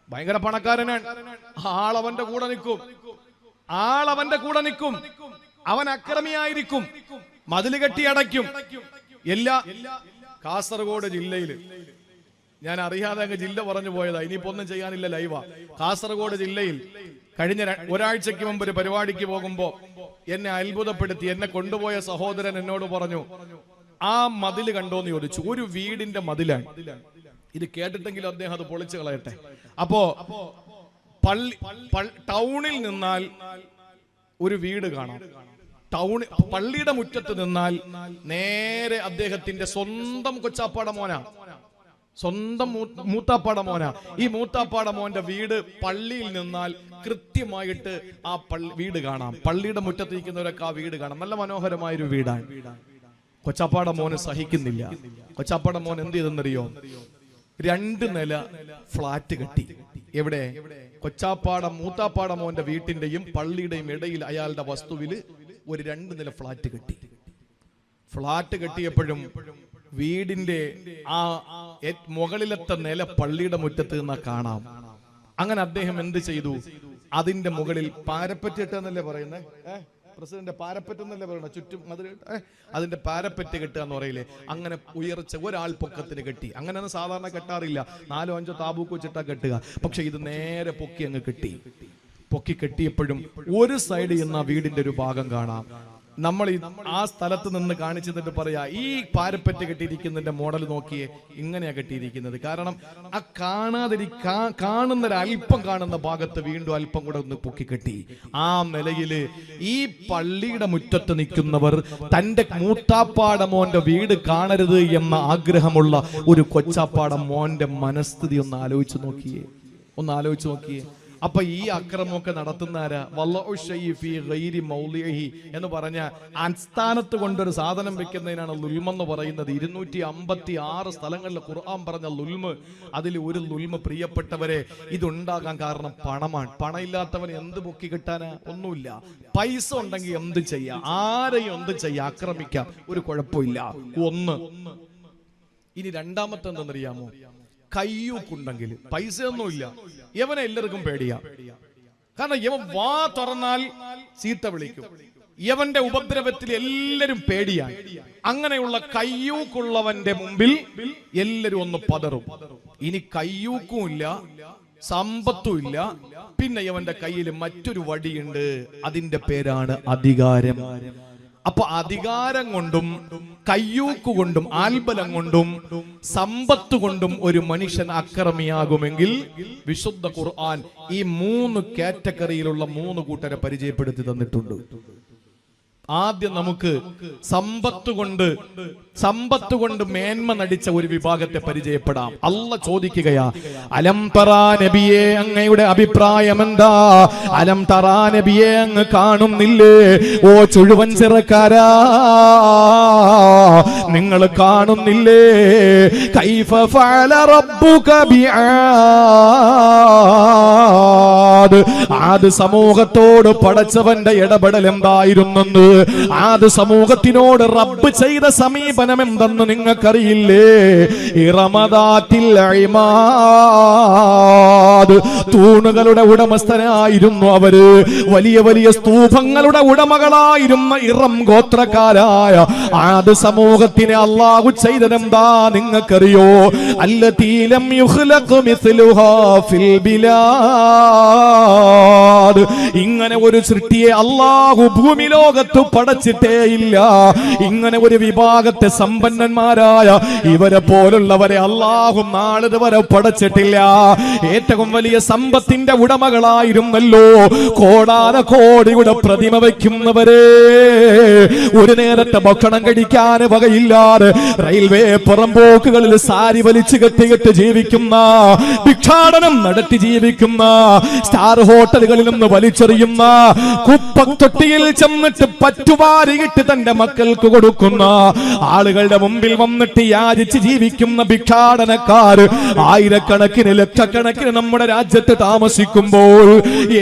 ഭയങ്കര പണക്കാരനാണ്. ആളവന്റെ കൂടെ നിൽക്കും, അവൻ അക്രമിയായിരിക്കും, മതില് കെട്ടി അടയ്ക്കും. കാസർഗോഡ് ജില്ലയിൽ ഞാൻ അറിയാതെ അങ്ങ് ജില്ല പറഞ്ഞു പോയതാ, ഇനിയിപ്പോ ഒന്നും ചെയ്യാനില്ല, ലൈവാ. കാസർഗോഡ് ജില്ലയിൽ കഴിഞ്ഞ ഒരാഴ്ചക്ക് മുമ്പ് ഒരു പരിപാടിക്ക് പോകുമ്പോ എന്നെ അത്ഭുതപ്പെടുത്തി. എന്നെ കൊണ്ടുപോയ സഹോദരൻ എന്നോട് പറഞ്ഞു, ആ മതില് കണ്ടോന്ന് ചോദിച്ചു. ഒരു വീടിന്റെ മതിലാണ്. ഇത് കേട്ടിട്ടെങ്കിലും അദ്ദേഹം അത് പൊളിച്ചു കളയട്ടെ. അപ്പോ ടൗണിൽ നിന്നാൽ ഒരു വീട് കാണാം. ടൗൺ പള്ളിയുടെ മുറ്റത്ത് നിന്നാൽ നേരെ അദ്ദേഹത്തിന്റെ സ്വന്തം കൊച്ചാപ്പാട മോനാ, സ്വന്തം മൂത്താപ്പാട മോനാ. ഈ മൂത്താപ്പാട മോന്റെ വീട് പള്ളിയിൽ നിന്നാൽ കൃത്യമായിട്ട് ആ വീട് കാണാം. പള്ളിയുടെ മുറ്റത്തിരിക്കുന്നവരൊക്കെ ആ വീട് കാണാം. നല്ല മനോഹരമായൊരു വീടാണ്. കൊച്ചാപ്പാട മോന് സഹിക്കുന്നില്ല. കൊച്ചാപ്പാട മോൻ എന്ത് ചെയ്തെന്നറിയോ? 2 നില ഫ്ലാറ്റ് കെട്ടി. എവിടെ? മൂത്താപ്പാട മോന്റെ വീട്ടിന്റെയും പള്ളിയുടെയും ഇടയിൽ അയാളുടെ വസ്തുവില് ഒരു 2 നില ഫ്ലാറ്റ് കെട്ടി. ഫ്ലാറ്റ് കെട്ടിയപ്പോഴും വീടിന്റെ ആ മുകളിലത്തെ നില പള്ളിയുടെ മുറ്റത്ത് നിന്നാ കാണാം. അങ്ങനെ അദ്ദേഹം എന്ത് ചെയ്തു? അതിന്റെ മുകളിൽ പാരപ്പറ്റ് എന്നല്ലേ പറയുന്നത്, പ്രസിഡന്റ് പാരപ്പറ്റ് എന്നല്ലേ പറയണ, ചുറ്റും അതിന്റെ പാരപ്പറ്റ് കെട്ടുക എന്ന് പറയില്ലേ, അങ്ങനെ ഉയർച്ച ഒരാൾ പൊക്കത്തിന് കെട്ടി. അങ്ങനെയൊന്നും സാധാരണ കെട്ടാറില്ല, 4-5 താബൂക്ക് വെച്ചിട്ടാ കെട്ടുക. പക്ഷെ ഇത് നേരെ പൊക്കി അങ്ങ് കെട്ടി. പൊക്കി കെട്ടിയപ്പോഴും ഒരു സൈഡിൽ നിന്ന് ആ വീടിന്റെ ഒരു ഭാഗം കാണാം. നമ്മൾ ആ സ്ഥലത്ത് നിന്ന് കാണിച്ചിട്ട് പറയാ, ഈ പാരപ്പറ്റ് കെട്ടിയിരിക്കുന്നതിന്റെ മോഡൽ നോക്കിയേ, ഇങ്ങനെയാ കെട്ടിയിരിക്കുന്നത്. കാരണം ആ കാണുന്ന അല്പം കാണുന്ന ഭാഗത്ത് വീണ്ടും അല്പം കൂടെ ഒന്ന് പൊക്കി കെട്ടി. ആ നിലയില് ഈ പള്ളിയുടെ മുറ്റത്ത് നിൽക്കുന്നവർ തന്റെ മൂത്താപ്പാട മോന്റെ വീട് കാണരുത് എന്ന ആഗ്രഹമുള്ള ഒരു കൊച്ചാപ്പാട മോന്റെ മനസ്ഥിതി ഒന്ന് ആലോചിച്ച് നോക്കിയേ. അപ്പൊ ഈ അക്രമമൊക്കെ നടത്തുന്നാരാ? എന്ന് പറഞ്ഞ അസ്ഥാനത്ത് കൊണ്ടൊരു സാധനം വെക്കുന്നതിനാണ് ലുൽമെന്ന് പറയുന്നത്. 256 സ്ഥലങ്ങളിൽ ഖുർആൻ പറഞ്ഞ ലുൽമ്, അതിൽ ഒരു ലുൽമ് പ്രിയപ്പെട്ടവരെ ഇതുണ്ടാകാൻ കാരണം പണമാണ്. പണം ഇല്ലാത്തവൻ എന്ത് പൊക്കി കിട്ടാനാ? ഒന്നുമില്ല. പൈസ ഉണ്ടെങ്കിൽ എന്ത് ചെയ്യാം, ആരെയും എന്ത് ചെയ്യാം, ആക്രമിക്കാം, ഒരു കുഴപ്പമില്ല. ഒന്ന്. ഇനി രണ്ടാമത്തെ എന്തെന്നറിയാമോ? കയ്യൂക്കുണ്ടെങ്കിൽ പൈസയൊന്നുമില്ല, യവനെ എല്ലാവർക്കും പേടിയാ. കാരണം യവൻ വാ തുറന്നാൽ ചീത്ത വിളിക്കും, യവന്റെ ഉപദ്രവത്തിൽ എല്ലാരും പേടിയാണ്. അങ്ങനെയുള്ള കയ്യൂക്കുള്ളവന്റെ മുമ്പിൽ എല്ലാരും ഒന്ന് പതറും. ഇനി കയ്യൂക്കും ഇല്ല, സമ്പത്തും ഇല്ല, പിന്നെ യവന്റെ കയ്യിൽ മറ്റൊരു വടിയുണ്ട്, അതിന്റെ പേരാണ് അധികാരം. അപ്പൊ അധികാരം കൊണ്ടും കയ്യൂക്കുകൊണ്ടും ആൽബലം കൊണ്ടും സമ്പത്ത് കൊണ്ടും ഒരു മനുഷ്യൻ അക്രമിയാകുമെങ്കിൽ വിശുദ്ധ ഖുർആൻ ഈ 3 കാറ്റഗറിയിലുള്ള 3 കൂട്ടരെ പരിചയപ്പെടുത്തി തന്നിട്ടുണ്ട്. ആദ്യം നമുക്ക് സമ്പത്ത് കൊണ്ട് മേന്മ നടിച്ച ഒരു വിഭാഗത്തെ പരിചയപ്പെടാം. അല്ലാഹ് ചോദിക്കുകയാ, അലം തറാ നബിയെ, അങ്ങയുടെ അഭിപ്രായം എന്താ? അലം തറാ നബിയെ, അങ്ങ് കാണുന്നില്ലേ? ഓ ചുഴുവൻ ചിറക്കാരാ, നിങ്ങൾ കാണുന്നില്ലേ? കൈഫ ഫഅല റബ്ബുക ബിആദ്, ആദ് സമൂഹത്തോട് പടച്ചവന്റെ ഇടപെടൽ എന്തായിരുന്നെന്ന്, ആദ് സമൂഹത്തിനോട് റബ്ബ് ചെയ്ത സമീപനം എന്തെന്ന് നിങ്ങൾക്കറിയില്ലേ? ഇറമദാത്തിൽ ഇമാദ്, തൂണുകളുടെ ഉടമസ്ഥനായിരുന്നു അവര്. വലിയ വലിയ സ്തൂപങ്ങളുടെ ഉടമകളായിരുന്ന ഇറം ഗോത്രക്കാരായ ആദ് സമൂഹത്തിനെ അല്ലാഹു ചെയ്തതെന്താ നിങ്ങൾക്കറിയോ? അല്ലതീ ലം യുഖ്ലഖ് മിസ്ലുഹാ ഫിൽ ബിലാദ്, ഇങ്ങനെ ഒരു സൃഷ്ടിയെ അല്ലാഹു ഭൂമി ലോകത്ത് പടച്ചിട്ടേ ഇല്ല. ഇങ്ങനെ ഒരു വിഭാഗത്തെ സമ്പന്നന്മാരായ ഇവരെ പോലുള്ളവരെ അല്ലാഹു നാളിതുവരെ പടച്ചിട്ടില്ല. ഏറ്റവും വലിയ സമ്പത്തിന്റെ ഉടമകളായിരുന്നല്ലോ കോടാനകോടിയുടെ പ്രതിമ വയ്ക്കുന്നവരെ. ഒരു നേരത്തെ ഭക്ഷണം കഴിക്കാൻ വകയില്ലാതെ റെയിൽവേ പുറമ്പോക്കുകളിൽ സാരി വലിച്ചു കെട്ടിയിട്ട് ജീവിക്കുന്ന, ഭിക്ഷാടനം നടത്തി ജീവിക്കുന്ന, സ്റ്റാർ ഹോട്ടലുകളിൽ നിന്ന് വലിച്ചെറിയുന്ന, കുപ്പത്തൊട്ടിയിൽ ചെന്നിട്ട് പറ്റുവാരിയിട്ട് തന്റെ മക്കൾക്ക് കൊടുക്കുന്ന ആളുകളുടെ മുമ്പിൽ വന്നിട്ട് യാചിച്ച് ജീവിക്കുന്ന ഭിക്ഷാടനക്കാർ ആയിരക്കണക്കിന് ലക്ഷക്കണക്കിന് നമ്മുടെ രാജ്യത്ത് താമസിക്കുമ്പോൾ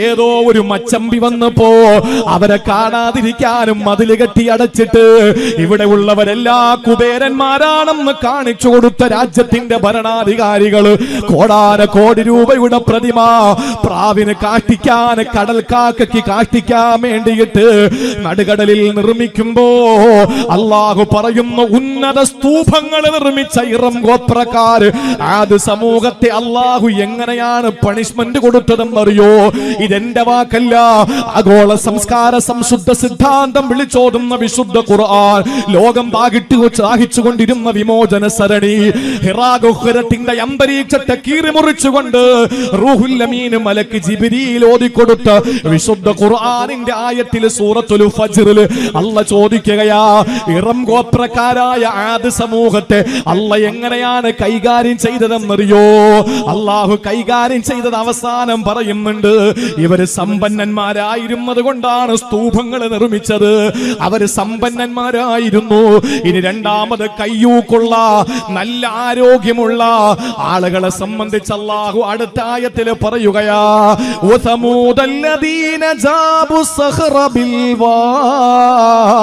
ഏതോ ഒരു മച്ചമ്പി വന്നപ്പോ അവരെ കാണാതിരിക്കാനും മതിൽ കെട്ടി അടച്ചിട്ട് ഇവിടെ ഉള്ളവരെല്ലാ കുബേരന്മാരാണെന്ന് കാണിച്ചു കൊടുത്ത രാജ്യത്തിന്റെ ഭരണാധികാരികൾ കോടാനകോടി രൂപയുടെ പ്രതിമ പ്രാവിന് കാട്ടിക്കാൻ, കടൽക്കാക്കയ്ക്ക് കാട്ടിക്കാൻ വേണ്ടിയിട്ട് നടുകടലിൽ നിർമ്മിക്കുമ്പോ അല്ലാഹു പറയുന്ന ഉന്നത സ്തൂപങ്ങൾ നിർമ്മിച്ച ഇറം ഗോത്രക്കാര് ആദ് സമൂഹത്തെ അല്ലാഹു എങ്ങനെയാണ് പണിഷ്മെന്റ് കൊടുത്തതെന്നറിയോ? ഇതെന്റെ വാക്കല്ല, ആഗോള സംസ്കാര സംശുദ്ധ സിദ്ധാന്തം വിളിച്ചോതുന്ന വിശുദ്ധ ഖുർആൻ, ലോകം ദാഹിച്ചുകൊണ്ടിരുന്ന വിമോചന സരണി, ഹിറാ ഗുഹ്റത്തിന്റെ അന്തരീക്ഷത്തെ കീറിമുറിച്ചുകൊണ്ട് റൂഹുൽ അമീൻ മലക്ക് ജിബ്രീൽ ഓതിക്കൊടുത്ത ഓതിക്കൊടുത്ത് വിശുദ്ധ ഖുർആനിന്റെ ആയത്തിൽ സൂറത്തുൽ ഫജ്റിൽ അല്ല ചോദിക്കുകയാ, ഇറം ഗോത്രക്കാരായ ആദ് സമൂഹത്തെ അല്ല എങ്ങനെയാണ് കൈകാര്യം ചെയ്തതെന്നറിയോ? അള്ളാഹു കൈകാര്യം ചെയ്തത് അവസാനം പറയുന്നുണ്ട്. ഇവര് സമ്പന്നന്മാരായിരുന്നത് കൊണ്ടാണ് സ്തൂപങ്ങൾ നിർമ്മിച്ചത്. അവര് സമ്പന്നന്മാരായിരുന്നു. ഇനി രണ്ടാമത് കയ്യൂക്കുള്ള നല്ല ആരോഗ്യമുള്ള ആളുകളെ സംബന്ധിച്ച് അല്ലാഹു അടുത്ത ആയത്തിൽ പറയുകയാ, വസമൂദല്ലദീന ജാബു സഖറ ബിൽ വാദ്,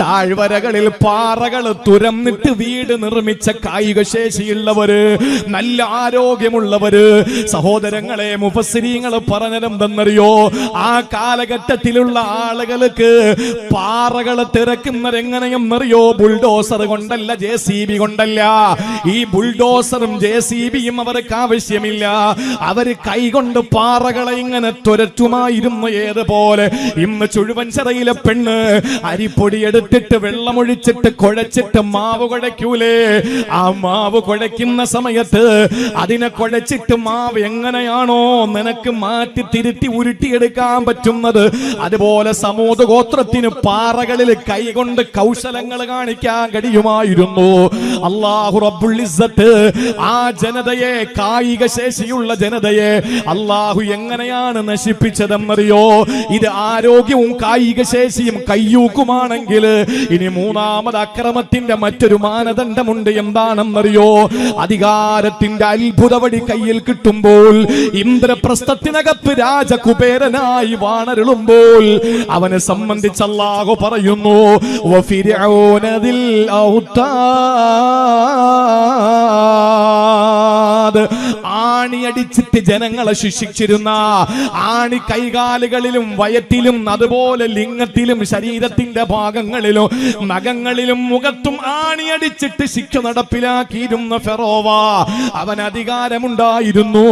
താഴ്വരകളിൽ പാറകൾ തുരന്നിട്ട് വീട് നിർമ്മിച്ച കായിക ശേഷിയുള്ളവര്, നല്ല ആരോഗ്യമുള്ളവര്. സഹോദരങ്ങളെ, മുഫസ്സിരീങ്ങൾ പറഞ്ഞതെന്തെന്നറിയോ? ആ കാലഘട്ടത്തിലുള്ള ആളുകൾക്ക് പാറകൾ തിരക്കുന്നത് എങ്ങനെയെന്നറിയോ? ബുൾഡോസർ കൊണ്ടല്ല, JCB കൊണ്ടല്ല. ഈ ബുൾഡോസറും JCBയും അവർക്ക് ആവശ്യമില്ല. അവര് കൈകൊണ്ട് പാറകളെ ഇങ്ങനെ തുരറ്റുമായിരുന്നു. ഏതുപോലെ ഇന്ന് ചുഴുവൻചിറയിലെ പെണ്ണ് അരിപ്പൊടി എടുത്തിട്ട് വെള്ളമൊഴിച്ചിട്ട് കുഴച്ചിട്ട് മാവ് കുഴയ്ക്കൂലേ? ആ മാവ് കുഴയ്ക്കുന്ന സമയത്ത് അതിനെ കുഴച്ചിട്ട് മാവ് എങ്ങനെയാണോ നിനക്ക് മാറ്റി തിരുത്തി ഉരുട്ടിയെടുക്കാൻ പറ്റുന്നത്, അതുപോലെ സമൂഹ ഗോത്രത്തിന് പാറകളിൽ കൈകൊണ്ട് കൗശലങ്ങൾ കാണിക്കാൻ കഴിയുമായിരുന്നു. അല്ലാഹു റബ്ബുൽ ഇസ്സത്ത് ആ ജനതയെ, കായിക ശേഷിയുള്ള ജനതയെ അല്ലാഹു എങ്ങനെയാണ് നശിപ്പിച്ചതെന്നറിയോ? ഇത് ആരോഗ്യവും കായിക ശേഷിയും കയ്യൂക്കുമാണെങ്കിൽ ഇനി മൂന്നാമത് അക്രമത്തിന്റെ മറ്റൊരു മാനദണ്ഡമുണ്ട്. എന്താണെന്നറിയോ? അധികാരത്തിന്റെ അത്ഭുതവടി കയ്യിൽ കിട്ടുമ്പോൾ, ഇന്ദ്രപ്രസ്ഥത്തിനകത്ത് രാജകുബേരനായി വാണരുളുമ്പോൾ അവനെ സംബന്ധിച്ച് അല്ലാഹു പറയുന്നു, വഫിർഔന ദിൽ ഔതാദ്, ആണിയടിച്ചിട്ട് ജനങ്ങളെ ശിക്ഷിച്ചിരുന്ന, ആണി കൈകാലുകളിലും വയറ്റിലും അതുപോലെ ലിംഗത്തിലും ശരീരത്തിന്റെ ഭാഗങ്ങളിലും നഖങ്ങളിലും മുഖത്തും ആണിയടിച്ചിട്ട് ശിക്ഷ നടപ്പിലാക്കിയിരുന്ന ഫെറോവ, അവൻ അധികാരമുണ്ടായിരുന്നു.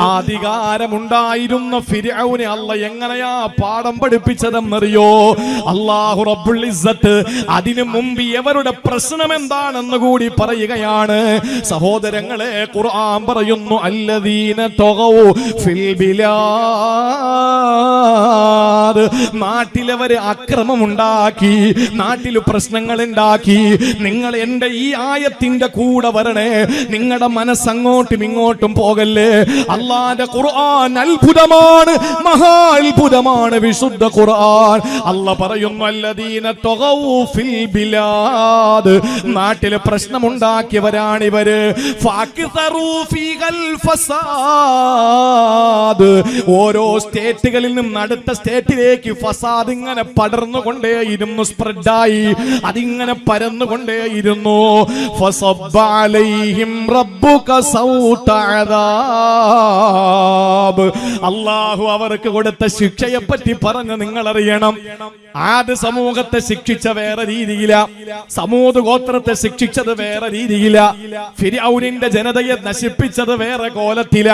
ആ അധികാരമുണ്ടായിരുന്ന ഫിർഔനെ അല്ല എങ്ങനെയാ പാഠം പഠിപ്പിച്ചതെന്നറിയോ? അല്ലാഹു റബ്ബുൽ ഇസ്സത്ത് അതിനു മുമ്പ് എവരുടെ പ്രശ്നം എന്താണെന്ന് കൂടി പറയുകയാണ്. സഹോദരങ്ങളെ, ഖുർആൻ പറയുന്നു, അല്ലദീന തഗൗ ഫിൽ ബിലാദ്, നാട്ടിലവര് അക്രമമുണ്ടാക്കി, നാട്ടിൽ പ്രശ്നങ്ങൾ ഉണ്ടാക്കി. നിങ്ങൾ എന്റെ ഈ ആയത്തിന്റെ കൂടെ വരണേ, നിങ്ങളുടെ മനസ്സങ്ങോട്ടും ഇങ്ങോട്ടും പോകല്ലേ. അല്ലാഹുവിന്റെ ഖുർആൻ അത്ഭുതമാണ്, മഹാ അത്ഭുതമാണ് വിശുദ്ധ ഖുർആൻ. അല്ലാഹ് പറയുന്നു, അല്ലദീന തഗൗ ഫിൽ ബിലാദ്, നാട്ടില് പ്രശ്നമുണ്ടാക്കിയവരാണിവര്. ഫഅക്തറൂ ഫീൽ ഫസാദ്, ഓരോ സ്റ്റേറ്റുകളിൽ നിന്നും അടുത്ത സ്റ്റേറ്റിലേക്ക് ഫസാദ് ഇങ്ങനെ പടർന്നുകൊണ്ടേയിരുന്നു, സ്പ്രെഡായി അതിങ്ങനെ പരന്നുകൊണ്ടേയിരുന്നു. ഫസബ്ബ അലൈഹിം റബ്ബുക സൗത അദാബ്, അല്ലാഹു അവർക്ക് കൊടുത്ത ശിക്ഷയെ പറ്റി പറഞ്ഞ് നിങ്ങൾ അറിയണം. ആദ് സമൂഹത്തെ ശിക്ഷിച്ച വേറെ രീതിയില, സമൂദ് ഗോത്രത്തെ ശിക്ഷിച്ചത് വേറെ രീതിയില, ഫിർഔനിന്റെ ജനതയെ നശിപ്പിച്ചത് വേറെ കോലത്തില.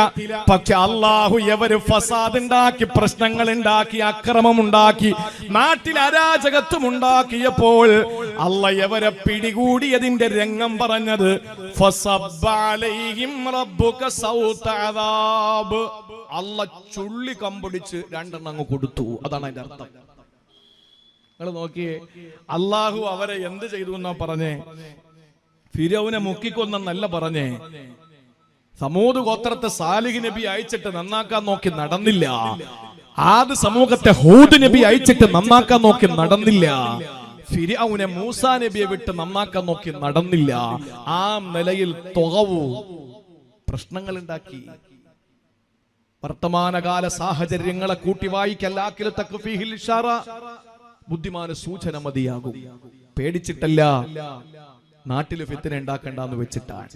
പക്ഷെ അല്ലാഹു എവര് ഫസാദ് ഉണ്ടാക്കി, പ്രശ്നങ്ങൾ ഉണ്ടാക്കി, അക്രമം ഉണ്ടാക്കി, നാട്ടിൽ അരാജകത്വം ഉണ്ടാക്കിയപ്പോൾ അല്ല എവരെ പിടികൂടിയതിന്റെ രംഗം പറഞ്ഞത് ഫസബ്ബ അലൈഹിം റബ്ബുക സൗത അദാബ്, അല്ല ചുള്ളി കമ്പൊടിച്ച് രണ്ടെണ്ണം അങ്ങ് കൊടുത്തു. അതാണ് അതിന്റെ അർത്ഥം. നിങ്ങൾ നോക്കിയേ, അല്ലാഹു അവരെ എന്ത് ചെയ്തു എന്നാ പറഞ്ഞേ? ഫിർഔനെ മുക്കിക്കൊന്നല്ല പറഞ്ഞേ. സമൂദ് ഗോത്രത്തെ സാലിഹ് നബി അയച്ചിട്ട് നന്നാക്കാൻ നോക്കി, നടന്നില്ല. ആദ് സമൂഹത്തെ ഹൂദ് നബി അയച്ചിട്ട് നന്നാക്കാൻ നോക്കി, നടന്നില്ല. ഫിർഔനെ മൂസാ നബിയെ വിട്ട് നന്നാക്കാൻ നോക്കി, നടന്നില്ല. ആ നിലയിൽ തൊഗവു, പ്രശ്നങ്ങൾ ഉണ്ടാക്കി. വർത്തമാനകാല സാഹചര്യങ്ങളെ കൂട്ടി വായിക്കല്ലാക്കിൽ തക്ഫീഹിൽ ഇഷാറ, ബുദ്ധിമാന് സൂചന മതിയാകും. പേടിച്ചിട്ടല്ല, നാട്ടില് ഫിത്ന ഉണ്ടാക്കണ്ടെന്ന് വെച്ചിട്ടാണ്.